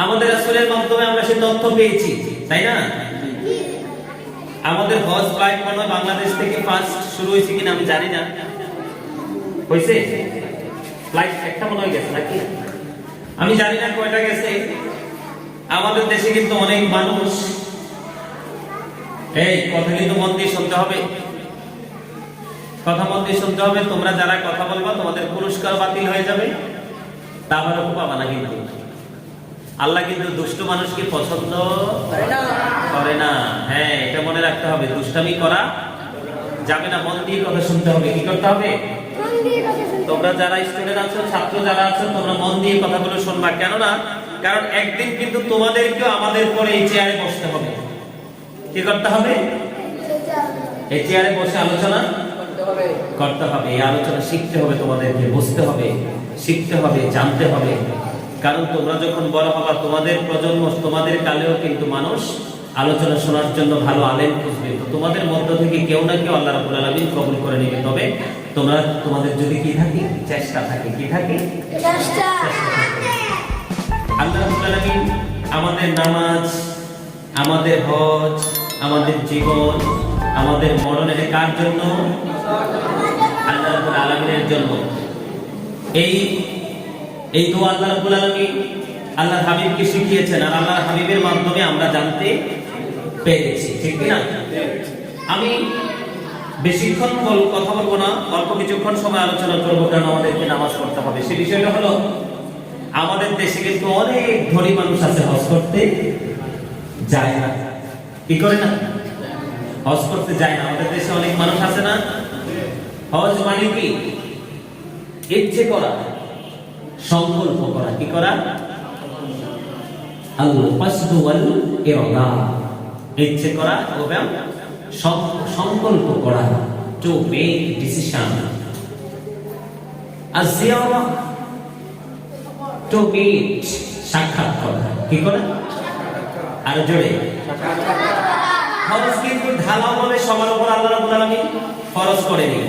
আমাদের রাসূলের মাধ্যমে আমরা সেই তথ্য পেয়েছি, তাই না? আমাদের হজ ফ্লাইট মনে হয় বাংলাদেশ থেকে ফার্স্ট শুরু হয়েছে কিনা আমি জানি না। হয়েছে? ফ্লাইট একটা মনে হয় গেছে নাকি আমি জানি না কয়টা গেছে। আমাদের দেশে কিন্তু অনেক মানুষ, এই কথা কিন্তু মন দিয়ে শুনতে হবে, কথা মন দিয়ে শুনতে হবে। তোমরা যারা কথা বলবা তোমাদের পুরস্কার বাতিল হয়ে যাবে, তারপরে পাবা না। কিন্তু আল্লাহ কিন্তু দুষ্ট মানুষকে পছন্দ করে না। হ্যাঁ, এটা মনে রাখতে হবে, দুষ্টামি করা যাবে না। মন দিয়ে কথা শুনতে হবে। কি করতে হবে? তোমরা যারা স্টুডেন্ট আছো, ছাত্র যারা আছো, তোমরা মন দিয়ে কথাগুলো শুনবা। কেননা কারণ একদিন কিন্তু তোমাদেরকেও আমাদের পরে এই চেয়ারে বসতে হবে। কি করতে হবে? এই চেয়ারে বসে আলোচনা করতে হবে। এই আলোচনা শিখতে হবে, তোমাদেরকে বুঝতে হবে, শিখতে হবে, জানতে হবে। কারণ তোমরা যখন বড় হবা, তোমাদের প্রজন্ম, তোমাদের কালেও কিন্তু মানুষ আলোচনা শোনার জন্য ভালো আলেম খুঁজবে। তো তোমাদের মধ্য থেকে কেউ না কেউ আল্লাহ রাব্বুল আলামিন কবুল করে নেবে। তবে তোমরা, তোমাদের যদি কি থাকে, চেষ্টা থাকে, কি থাকে, চেষ্টা। আল্লাহ রাব্বুল আলামিন আমাদের নামাজ, আমাদের হজ, আমাদের জীবন, আমাদের মরণ, এটা কার জন্য? আল্লাহ রাব্বুল আলামিনের জন্য। এই তো আল্লাহ রাব্বুল আলামিন আল্লাহর হাবিবকে শিখিয়েছেন, আর আল্লাহর হাবিবের মাধ্যমে আমরা জানতে পেরেছি, ঠিক কি না? আমি বেশিক্ষণ কথা বলবো না, অল্প কিছুক্ষণ সময় আলোচনা করবো, কারণ আমাদেরকে নামাজ পড়তে হবে। সে বিষয়টা হলো, আমাদের দেশে কিন্তু অনেক ধনী মানুষ আছে, হজ করতে যায় না। কি করে না? হজ করতে যায় না। আমাদের দেশে অনেক মানুষ আছে না? হজ মানে কি? ইচ্ছে করা, সংকল্প করা। কি করা? আল কসদ ওয়াল ইরাদা, ইচ্ছে করা এবং সংকল্প করা, টু মেক ডিসিশন। আজ-জিয়ারা, টু মিট, সাক্ষাৎ করা। কি করা? আর জোরে। হজ কিন্তু ঢালাও ভাবে সবার উপর আল্লাহ রাব্বুল আলামিন ফরজ করেনি।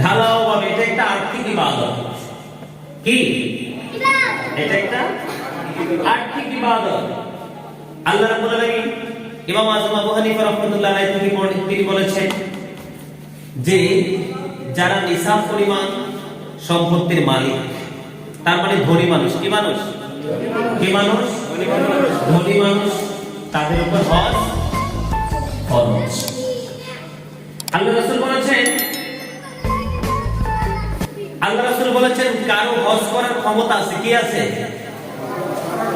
ঢালাও ভাবে, এটা একটা আর্থিক ইবাদত। কি? এটা একটা আর্থিক ইবাদত। আল্লাহ রাব্বুল আলামিন, ইমাম আযম আবু হানিফা রাহমাতুল্লাহ আলাইহি তিনি বলেছেন যে যারা নিসাব পরিমাণ সম্পত্তির মালিক, তার মানে ধনী মানুষ। কি মানুষ? কি মানুষ? ধনী মানুষ, তাদের উপর হজ ফরজ। আল্লাহ রাসূল বলেছেন কারো হজ করার ক্ষমতা আছে। কি আছে?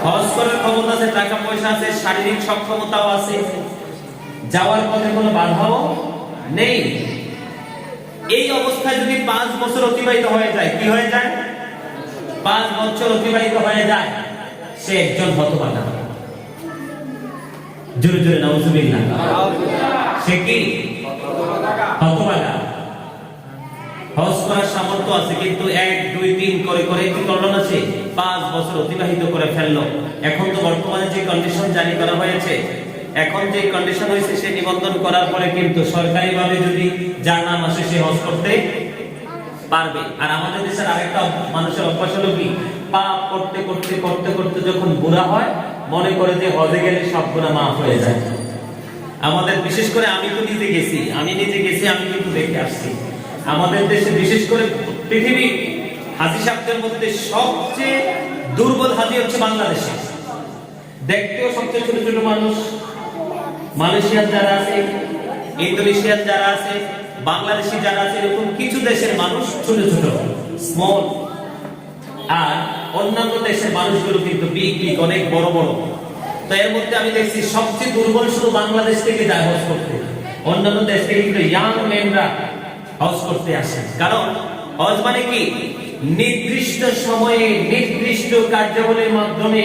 হজ করার ক্ষমতা আছে, টাকা পয়সা আছে, শারীরিক সক্ষমতাও আছে, যাওয়ার পথে কোনো বাধাও নেই। এই অবস্থায় যদি 5 বছর অতিবাহিত হয়ে যায়, কি হয়ে যায়? 5 বছর অতিবাহিত হয়ে যায়, সে একজন হতভাগা। জোরে জোরে নাউজুবিল্লাহ। সে কি? হতভাগা। হজ করার সামর্থ্য আছে, কিন্তু 1, 2, 3 করে করে কি করলো না, সে 5 বছর অতিবাহিত করে ফেললো। এখন তো বর্তমানে যে কন্ডিশন জারি করা হয়েছে, এখন যে কন্ডিশন হয়েছে, সে নিবন্ধন করার পরে কিন্তু সরকারিভাবে যদি যার নাম আসে, সে হজ করতে পারবে। আর আমাদের দেশের আরেকটা মানুষের অভ্যাস হলো কি, পাপ করতে করতে করতে করতে যখন বুড়া হয়, মনে করে যে হজে গেলে সব গুনাহ মাফ হয়ে যায়। আমাদের বিশেষ করে, আমি নিজে গেছি, আমি কিন্তু দেখে আসছি। আমাদের দেশে বিশেষ করে পৃথিবী হাজি সাহেবদের মধ্যে সবচেয়ে দুর্বল হাজি হচ্ছে বাংলাদেশে। দেখতেও সবচেয়ে ছোট ছোট মানুষ। মালয়েশিয়ার যারা আছে, ইন্দোনেশিয়ার যারা আছে, বাংলাদেশি যারা আছে, এরকম কিছু দেশের মানুষ ছোট ছোট, স্মল। আর অন্যান্য দেশের মানুষগুলো কিন্তু বিগ বিগ, অনেক বড় বড়। তো এর মধ্যে আমি দেখছি সবচেয়ে দুর্বল শুধু বাংলাদেশ থেকে যায় হজ করতে। অন্যান্য দেশ থেকে কিন্তু ইয়াং মেনরা হজ করতে আসে। কারণ হজ মানে কি? নির্দিষ্ট সময়ে নির্দিষ্ট কার্যাবলীর মাধ্যমে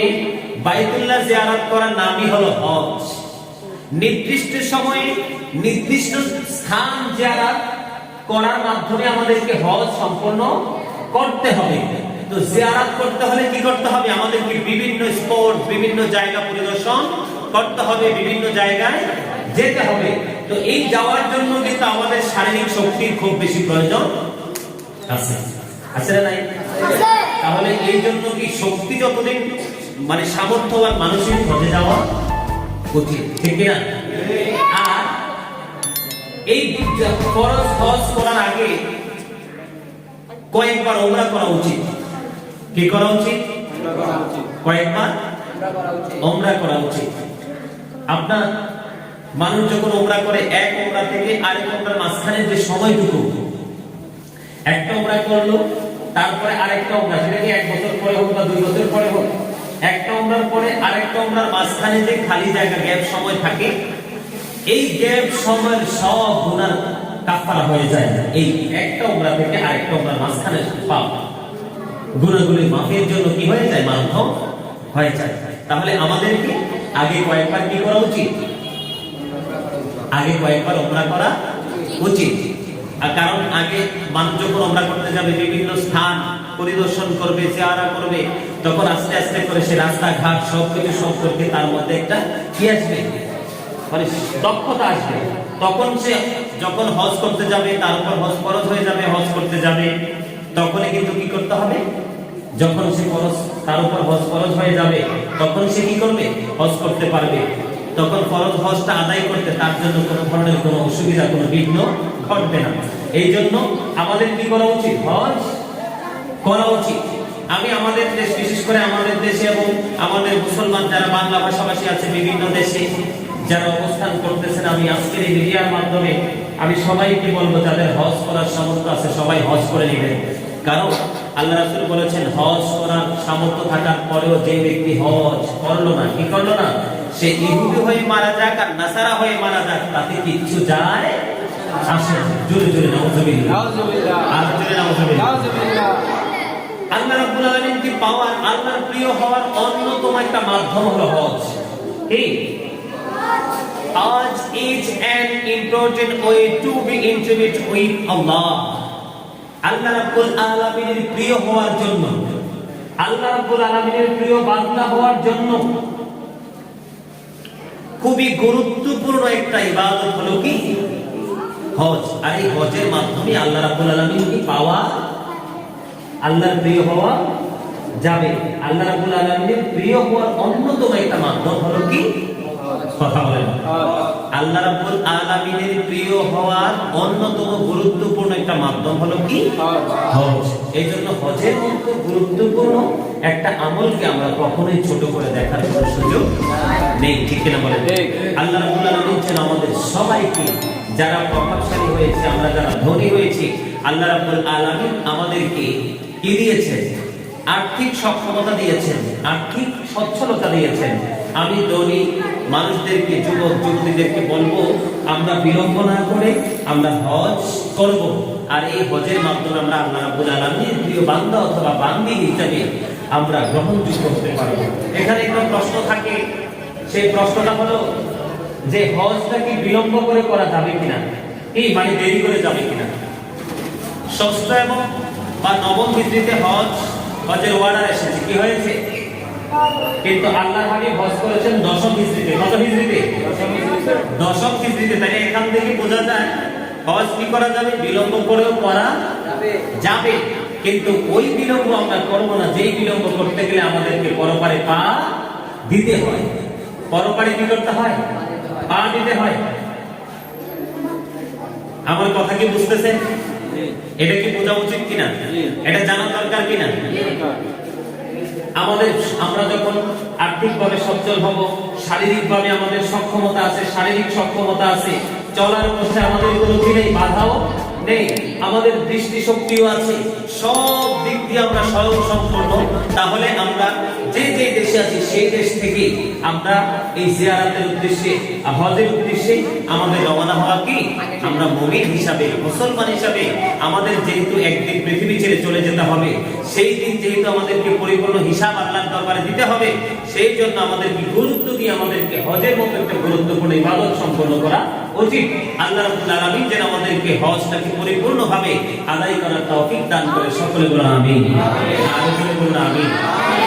বাইতুল্লাহ জিয়ারত করার নামই হলো হজ। নির্দিষ্ট সময়ে নির্দিষ্ট স্থান জিয়ারত করার মাধ্যমে আমাদেরকে হজ সম্পন্ন করতে হবে। তো জিয়ারত করতে হলে কি করতে হবে? আমাদেরকে বিভিন্ন স্পট, বিভিন্ন জায়গা পরিদর্শন করতে হবে, বিভিন্ন জায়গায় যেতে হবে। তো এই যাওয়ার জন্য কিন্তু আমাদের শারীরিক শক্তির খুব বেশি প্রয়োজন আছে। আছে না নাই? তাহলে এই জন্য কি শক্তি যতদিন মানে সামর্থ্যবান মানুষের হজে যাওয়া উচিত, ঠিক না? আর এই ফরজ হজ করার আগে কয়েকবার ওমরা করা উচিত। কি করা উচিত? কয়েকবার ওমরা করা উচিত। আপনার মানুষ যখন ওমরা করে, এক ওমরা থেকে আরেক ওমরার মাঝখানে যে সময়টুকু, একটা ওমরা করলো তারপরে আরেকটা ওমরা, সেটা কি 1 বছর পরে হোক বা 2 বছর পরে হোক, একটা ওমরার পরে আরেকটা ওমরার মাঝখানে যে খালি জায়গা গ্যাপ সময় থাকে, এই গ্যাপ সময়ের সব গুনাহ কাফারা হয়ে যায়। এই একটা ওমরা থেকে আরেকটা ওমরার মাঝখানে পাপ গুনাহগুলি মাফের জন্য কি হয়ে যায়? মাধ্যম হয়ে যায়। তাহলে আমাদেরকে আগে কয়েকবার কি করা উচিত? আগে কয়েকবার ওমরা করা উচিত। আর কারণ আগে মানুষ যখন ওমরা করতে যাবে, বিভিন্ন স্থান পরিদর্শন করবে, জিয়ারা করবে, তখন আস্তে আস্তে করে সে রাস্তাঘাট সবকিছু সম্পর্কে তার মধ্যে একটা কি আসবে, মানে দক্ষতা আসবে। তখন সে যখন হজ করতে যাবে, তার উপর হজ ফরজ হয়ে যাবে, হজ করতে যাবে, তখনই কিন্তু কি করতে হবে? যখন সে ফরজ, তার উপর হজ ফরজ হয়ে যাবে, তখন সে কি করবে? হজ করতে পারবে। তখন ফরজ হজটা আদায় করতে তার জন্য কোনো ধরনের কোনো অসুবিধা, কোনো বিঘ্ন ঘটবে না। এই জন্য আমাদের কি করা উচিত? হজ করা উচিত। আমি আমাদের দেশ, বিশেষ করে আমাদের দেশে এবং আমাদের মুসলমান যারা বাংলা ভাষাভাষী আছে বিভিন্ন দেশে যারা অবস্থান করতেছেন, আমি আজকের এই মিডিয়ার মাধ্যমে আমি সবাইকে বলবো, যাদের হজ করার সামর্থ্য আছে সবাই হজ করে নেবেন। কারণ আল্লাহ রাসূল বলেছেন, হজ করার সামর্থ্য থাকার পরেও যে ব্যক্তি হজ করলো না, কি করলো না, সে ইহুদি হয়ে মারা যাক আর নাসারা হয়ে মারা যাক, তাতে কিছু যায় আসে না। জোরে জোরে নাউজুবিল্লাহ, নাউজুবিল্লাহ, আর জোরে নাউজুবিল্লাহ, নাউজুবিল্লাহ। আল্লাহ রাব্বুল আলামিন কি পাওয়ার, আল্লাহর প্রিয় হওয়ার অন্যতম একটা মাধ্যম হলো হজ। এই Hajj is an important way to be intimate with Allah. আল্লাহ রাব্বুল আলামিনের প্রিয় হওয়ার জন্য, আল্লাহ রাব্বুল আলামিনের প্রিয় বান্দা হওয়ার জন্য খুবই গুরুত্বপূর্ণ একটা ইবাদত হলো কি? হজ। আর এই হজের মাধ্যমে আল্লাহ রাব্বুল আলামিনকে পাওয়া, আল্লাহর প্রিয় হওয়া যাবে। আল্লাহ রাব্বুল আলামিনের প্রিয় হওয়ার অন্যতম একটা মাধ্যম হলো কি? কথা বলেন। আল্লাহ রাব্বুল আলামিনের প্রিয় হওয়ার অন্যতম গুরুত্বপূর্ণ একটা মাধ্যম হলো কি? হজ। এই জন্য হজের মতো গুরুত্বপূর্ণ একটা আমলকে আমরা কখনোই ছোট করে দেখার কোনো সুযোগ নেই, ঠিক কিনা বলেন? আল্লাহ রাব্বুল আলামিন যেন আমাদের সবাইকে, যারা প্রভাবশালী হয়েছে, আমরা যারা ধনী হয়েছি, আল্লাহ রাব্বুল আলামিন আমাদেরকে কি দিয়েছেন? আর্থিক সক্ষমতা দিয়েছেন, আর্থিক সচ্ছলতা দিয়েছেন। আমি ধনী মানুষদেরকে, যুবক যুবতীদেরকে বলবো, আমরা বিলম্ব না করে আমরা হজ করব। আর এই হজের মাধ্যমে আমরা আল্লাহ রাব্বুল আলামিনের প্রিয় বান্দা অথবা বান্দি হিসেবে আমরা গ্রহণযোগ্য হতে পারব। এখানে একটা প্রশ্ন থাকে, সেই প্রশ্নটা হলো যে হজটা কি বিলম্ব করে করা যাবে কিনা, এই মানে দেরি করে যাবে কিনা? ষষ্ঠ এবং বা নবম হিজরিতে হজের অর্ডার এসেছে, কি হয়েছে? কিন্তু আল্লাহর হাবিব হজ করেছেন দশম হিজরিতে। কত হিজরিতে? দশম হিজরিতে। তাই এখান থেকে বোঝা যায় হজ কি করা যাবে? বিলম্ব করেও করা যাবে, কিন্তু ওই বিলম্ব আমরা করব না যেই বিলম্ব করতে গেলে আমাদেরকে পরপারে পা দিতে হয়। পরপারে কি করতে হয়? পা দিতে হয়। আমার কথা কি বুঝতেছেন? এটা কি বোঝা উচিত কিনা? এটা জানা দরকার কিনা? আমরা যখন আর্থিকভাবে সচ্ছল হব, শারীরিকভাবে আমাদের সক্ষমতা আছে, শারীরিক সক্ষমতা আছে, চলার পথে আমাদের কোনো দিনেই বাধাও নেই, আমাদের দৃষ্টি শক্তিও আছে, সব দিক দিয়ে আমরা স্বয়ং সম্পূর্ণ, তাহলে আমরা যে যে দেশে আছি সেই দেশ থেকে আমরা এই জিয়ারাতের উদ্দেশ্যে, হজের উদ্দেশ্যে আমাদের রওনা হওয়া কি? আমরা মুমিন হিসাবে, মুসলমান হিসাবে আমাদের যেহেতু একদিন পৃথিবী ছেড়ে চলে যেতে হবে, সেই দিন যেহেতু আমাদেরকে পরিপূর্ণ হিসাব আল্লাহর দরবারে দিতে হবে, সেই জন্য আমাদেরকে গুরুত্ব দিয়ে আমাদেরকে হজের মতো একটা গুরুত্বপূর্ণ ইবাদত সম্পন্ন করা উচিত। আল্লাহ রাব্বুল আলামিন যেন আমাদেরকে হজটাকে পরিপূর্ণভাবে আদায় করার তৌফিক দান করে। সকলে বলুন আমিন। আমিন।